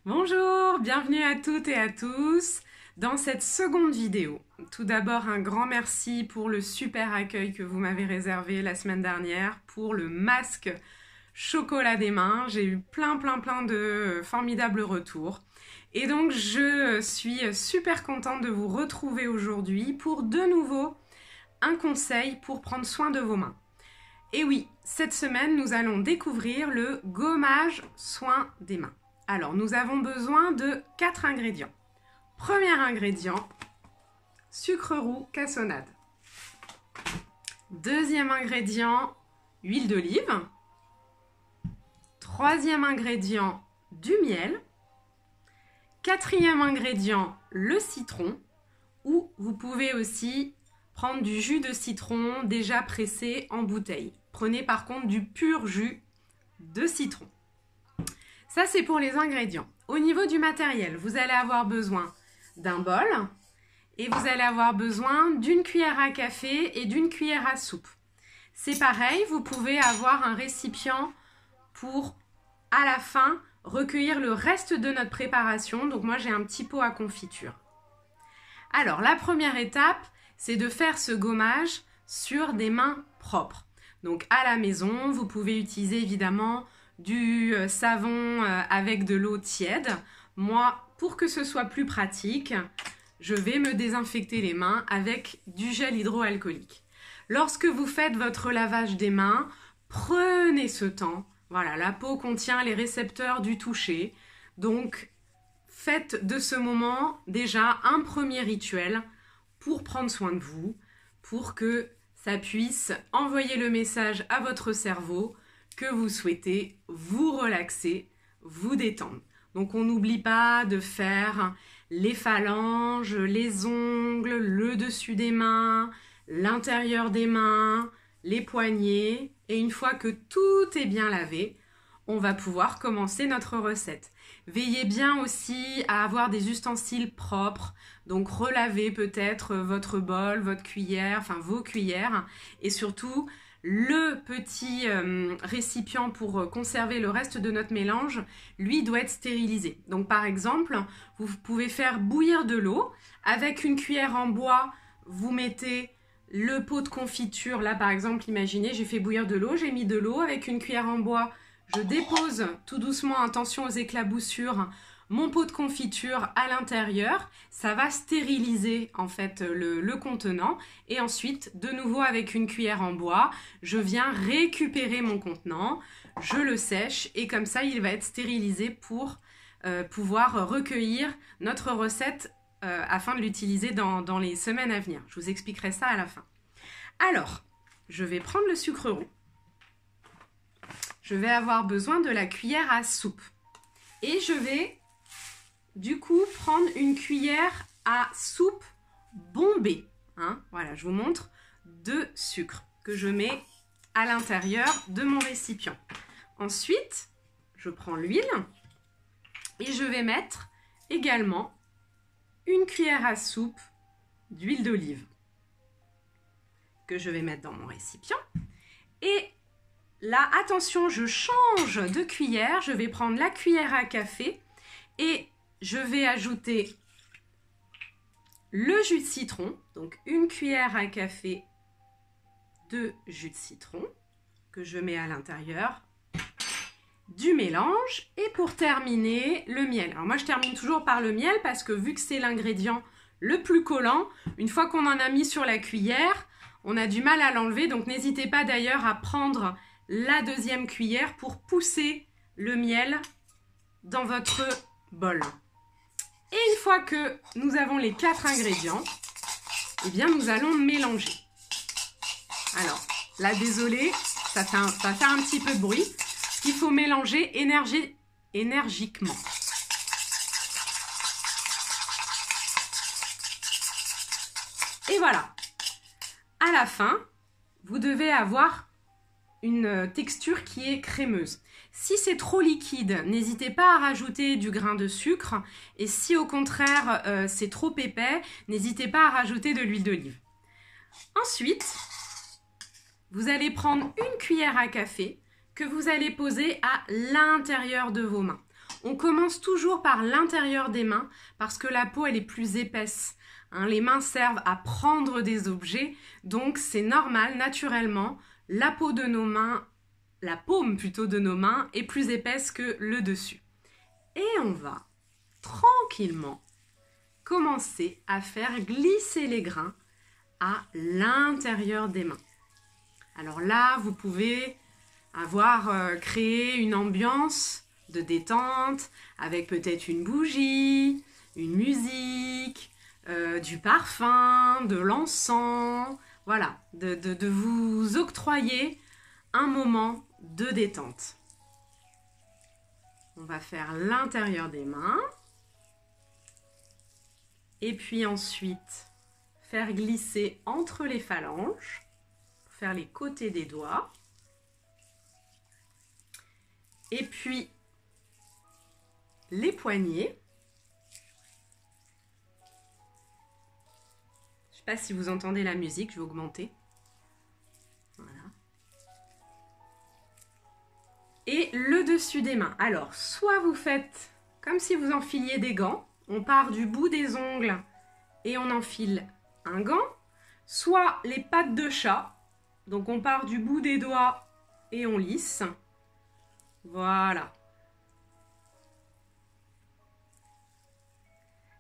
Bonjour, bienvenue à toutes et à tous dans cette seconde vidéo. Tout d'abord, un grand merci pour le super accueil que vous m'avez réservé la semaine dernière pour le masque chocolat des mains. J'ai eu plein de formidables retours. Et donc, je suis super contente de vous retrouver aujourd'hui pour de nouveau un conseil pour prendre soin de vos mains. Et oui, cette semaine, nous allons découvrir le gommage soin des mains. Alors, nous avons besoin de 4 ingrédients. Premier ingrédient, sucre roux cassonade. Deuxième ingrédient, huile d'olive. Troisième ingrédient, du miel. Quatrième ingrédient, le citron. Ou vous pouvez aussi prendre du jus de citron déjà pressé en bouteille. Prenez par contre du pur jus de citron. Ça, c'est pour les ingrédients. Au niveau du matériel, vous allez avoir besoin d'un bol et vous allez avoir besoin d'une cuillère à café et d'une cuillère à soupe. C'est pareil, vous pouvez avoir un récipient pour, à la fin, recueillir le reste de notre préparation. Donc moi, j'ai un petit pot à confiture. Alors, la première étape, c'est de faire ce gommage sur des mains propres. Donc, à la maison, vous pouvez utiliser évidemment du savon avec de l'eau tiède. Moi, pour que ce soit plus pratique, je vais me désinfecter les mains avec du gel hydroalcoolique. Lorsque vous faites votre lavage des mains, prenez ce temps. Voilà, la peau contient les récepteurs du toucher. Donc, faites de ce moment déjà un premier rituel pour prendre soin de vous, pour que ça puisse envoyer le message à votre cerveau que vous souhaitez vous relaxer, vous détendre. Donc on n'oublie pas de faire les phalanges, les ongles, le dessus des mains, l'intérieur des mains, les poignets. Et une fois que tout est bien lavé, on va pouvoir commencer notre recette. Veillez bien aussi à avoir des ustensiles propres, donc relavez peut-être votre bol, votre cuillère, enfin vos cuillères, et surtout le petit récipient pour conserver le reste de notre mélange, lui doit être stérilisé. Donc par exemple, vous pouvez faire bouillir de l'eau, avec une cuillère en bois, vous mettez le pot de confiture, là par exemple, imaginez, j'ai fait bouillir de l'eau, j'ai mis de l'eau avec une cuillère en bois. Je dépose tout doucement, attention aux éclaboussures, mon pot de confiture à l'intérieur. Ça va stériliser en fait le contenant. Et ensuite, de nouveau avec une cuillère en bois, je viens récupérer mon contenant, je le sèche et comme ça, il va être stérilisé pour pouvoir recueillir notre recette afin de l'utiliser dans les semaines à venir. Je vous expliquerai ça à la fin. Alors, je vais prendre le sucre roux. Je vais avoir besoin de la cuillère à soupe. Et je vais, du coup, prendre une cuillère à soupe bombée. Voilà, je vous montre, de sucre que je mets à l'intérieur de mon récipient. Ensuite, je prends l'huile et je vais mettre également une cuillère à soupe d'huile d'olive que je vais mettre dans mon récipient. Et là, attention, je change de cuillère. Je vais prendre la cuillère à café et je vais ajouter le jus de citron. Donc, une cuillère à café de jus de citron que je mets à l'intérieur du mélange. Et pour terminer, le miel. Alors moi, je termine toujours par le miel parce que vu que c'est l'ingrédient le plus collant, une fois qu'on en a mis sur la cuillère, on a du mal à l'enlever. Donc, n'hésitez pas d'ailleurs à prendre la deuxième cuillère pour pousser le miel dans votre bol. Et une fois que nous avons les 4 ingrédients, eh bien nous allons mélanger. Alors, là, désolé, ça va faire un petit peu de bruit. Il faut mélanger énergiquement. Et voilà. À la fin, vous devez avoir une texture qui est crémeuse. Si c'est trop liquide, n'hésitez pas à rajouter du grain de sucre. Et si au contraire c'est trop épais, n'hésitez pas à rajouter de l'huile d'olive. Ensuite, vous allez prendre une cuillère à café que vous allez poser à l'intérieur de vos mains. On commence toujours par l'intérieur des mains parce que la peau elle est plus épaisse. Hein, les mains servent à prendre des objets, donc c'est normal, naturellement, la peau de nos mains, la paume plutôt de nos mains est plus épaisse que le dessus. Et on va tranquillement commencer à faire glisser les grains à l'intérieur des mains. Alors là, vous pouvez avoir créé une ambiance de détente avec peut-être une bougie, une musique, du parfum, de l'encens, voilà, de vous octroyer un moment de détente. On va faire l'intérieur des mains et puis ensuite faire glisser entre les phalanges pour faire les côtés des doigts. Et puis les poignets. Je ne sais pas si vous entendez la musique, je vais augmenter. Voilà. Et le dessus des mains. Alors, soit vous faites comme si vous enfiliez des gants. On part du bout des ongles et on enfile un gant. Soit les pattes de chat. Donc, on part du bout des doigts et on lisse. Voilà.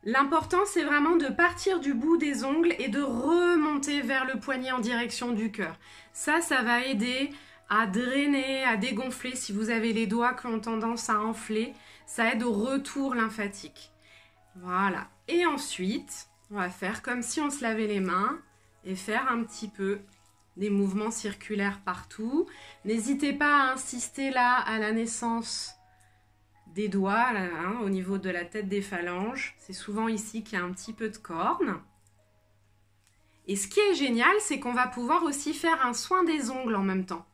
L'important, c'est vraiment de partir du bout des ongles et de remonter vers le poignet en direction du cœur. Ça va aider à drainer, à dégonfler si vous avez les doigts qui ont tendance à enfler. Ça aide au retour lymphatique. Voilà. Et ensuite, on va faire comme si on se lavait les mains et faire un petit peu des mouvements circulaires partout. N'hésitez pas à insister là à la naissance des doigts, là, hein, au niveau de la tête des phalanges. C'est souvent ici qu'il y a un petit peu de corne. Et ce qui est génial, c'est qu'on va pouvoir aussi faire un soin des ongles en même temps.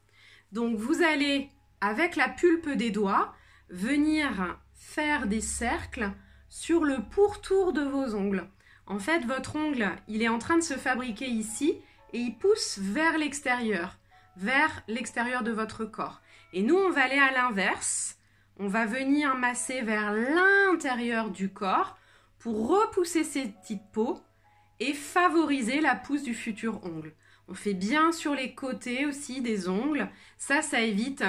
Donc vous allez, avec la pulpe des doigts, venir faire des cercles sur le pourtour de vos ongles. En fait, votre ongle, il est en train de se fabriquer ici et il pousse vers l'extérieur de votre corps. Et nous, on va aller à l'inverse. On va venir masser vers l'intérieur du corps pour repousser ces petites peaux et favoriser la pousse du futur ongle. On fait bien sur les côtés aussi des ongles. Ça évite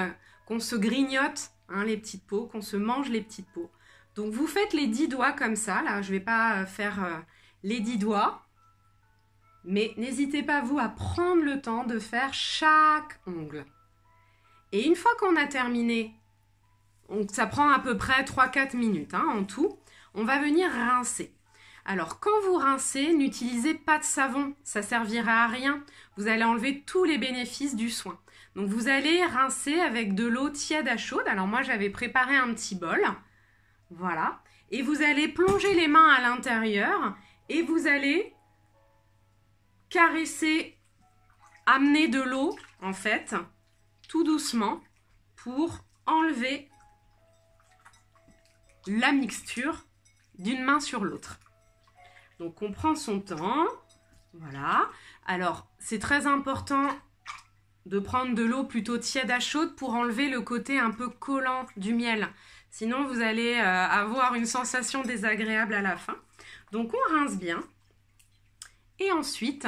qu'on se grignote hein, les petites peaux, qu'on se mange les petites peaux. Donc vous faites les 10 doigts comme ça. Là, je ne vais pas faire les 10 doigts. Mais n'hésitez pas, vous, à prendre le temps de faire chaque ongle. Et une fois qu'on a terminé, donc ça prend à peu près 3-4 minutes hein, en tout, on va venir rincer. Alors, quand vous rincez, n'utilisez pas de savon, ça servira à rien. Vous allez enlever tous les bénéfices du soin. Donc, vous allez rincer avec de l'eau tiède à chaude. Alors, moi, j'avais préparé un petit bol. Voilà. Et vous allez plonger les mains à l'intérieur et vous allez caresser, amener de l'eau, en fait, tout doucement pour enlever la mixture d'une main sur l'autre. Donc, on prend son temps. Voilà. Alors, c'est très important de prendre de l'eau plutôt tiède à chaude pour enlever le côté un peu collant du miel. Sinon, vous allez avoir une sensation désagréable à la fin. Donc, on rince bien. Et ensuite,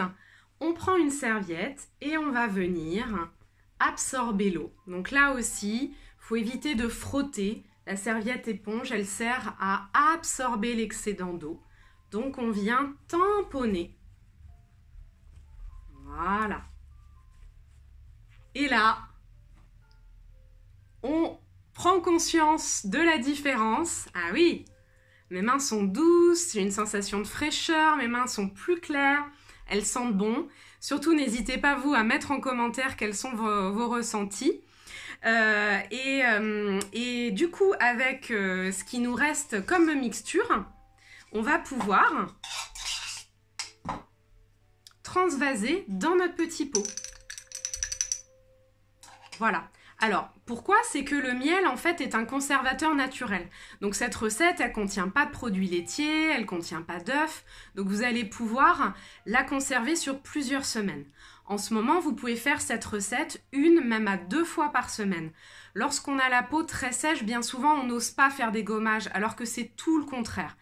on prend une serviette et on va venir absorber l'eau. Donc là aussi, il faut éviter de frotter. La serviette éponge, elle sert à absorber l'excédent d'eau. Donc, on vient tamponner. Voilà. Et là, on prend conscience de la différence. Ah oui, mes mains sont douces, j'ai une sensation de fraîcheur, mes mains sont plus claires, elles sentent bon. Surtout, n'hésitez pas, vous, à mettre en commentaire quels sont vos ressentis. Et du coup, avec ce qui nous reste comme mixture, on va pouvoir transvaser dans notre petit pot. Voilà. Alors, pourquoi? C'est que le miel, en fait, est un conservateur naturel. Donc, cette recette, elle ne contient pas de produits laitiers, elle ne contient pas d'œufs. Donc, vous allez pouvoir la conserver sur plusieurs semaines. En ce moment, vous pouvez faire cette recette 1 même à 2 fois par semaine. Lorsqu'on a la peau très sèche, bien souvent, on n'ose pas faire des gommages, alors que c'est tout le contraire.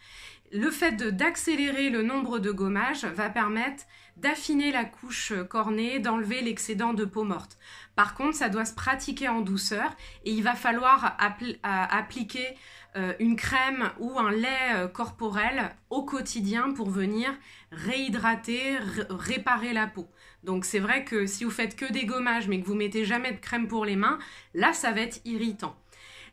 Le fait d'accélérer le nombre de gommages va permettre d'affiner la couche cornée, d'enlever l'excédent de peau morte. Par contre, ça doit se pratiquer en douceur et il va falloir appliquer une crème ou un lait corporel au quotidien pour venir réhydrater, réparer la peau. Donc c'est vrai que si vous faites que des gommages mais que vous mettez jamais de crème pour les mains, là ça va être irritant.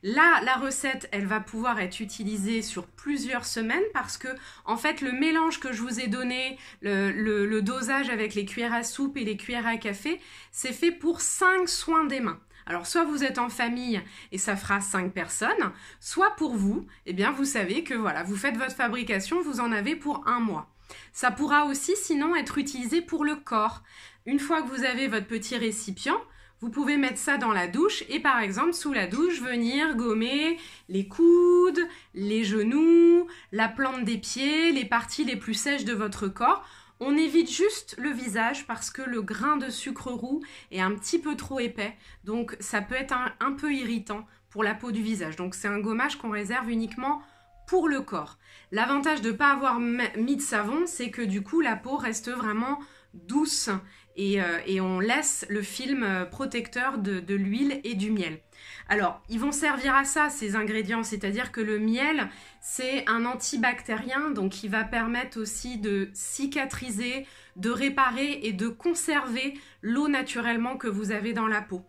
Là, la recette, elle va pouvoir être utilisée sur plusieurs semaines parce que, en fait, le mélange que je vous ai donné, le dosage avec les cuillères à soupe et les cuillères à café, c'est fait pour 5 soins des mains. Alors, soit vous êtes en famille et ça fera 5 personnes, soit pour vous, eh bien, vous savez que voilà, vous faites votre fabrication, vous en avez pour 1 mois. Ça pourra aussi, sinon, être utilisé pour le corps. Une fois que vous avez votre petit récipient, vous pouvez mettre ça dans la douche et par exemple sous la douche venir gommer les coudes, les genoux, la plante des pieds, les parties les plus sèches de votre corps. On évite juste le visage parce que le grain de sucre roux est un petit peu trop épais, donc ça peut être un peu irritant pour la peau du visage. Donc c'est un gommage qu'on réserve uniquement pour le corps. L'avantage de ne pas avoir mis de savon, c'est que du coup la peau reste vraiment douce et on laisse le film protecteur de l'huile et du miel. Alors, ils vont servir à ça, ces ingrédients, c'est-à-dire que le miel, c'est un antibactérien, donc il va permettre aussi de cicatriser, de réparer et de conserver l'eau naturellement que vous avez dans la peau.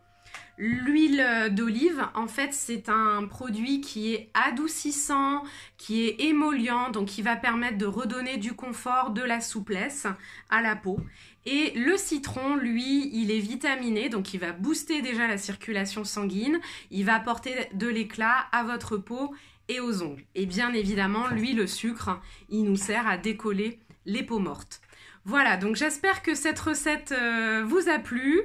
L'huile d'olive, en fait, c'est un produit qui est adoucissant, qui est émollient, donc qui va permettre de redonner du confort, de la souplesse à la peau. Et le citron, lui, il est vitaminé, donc il va booster déjà la circulation sanguine, il va apporter de l'éclat à votre peau et aux ongles. Et bien évidemment, lui, le sucre, il nous sert à décoller les peaux mortes. Voilà, donc j'espère que cette recette vous a plu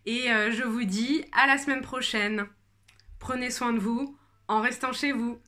et je vous dis à la semaine prochaine. Prenez soin de vous en restant chez vous.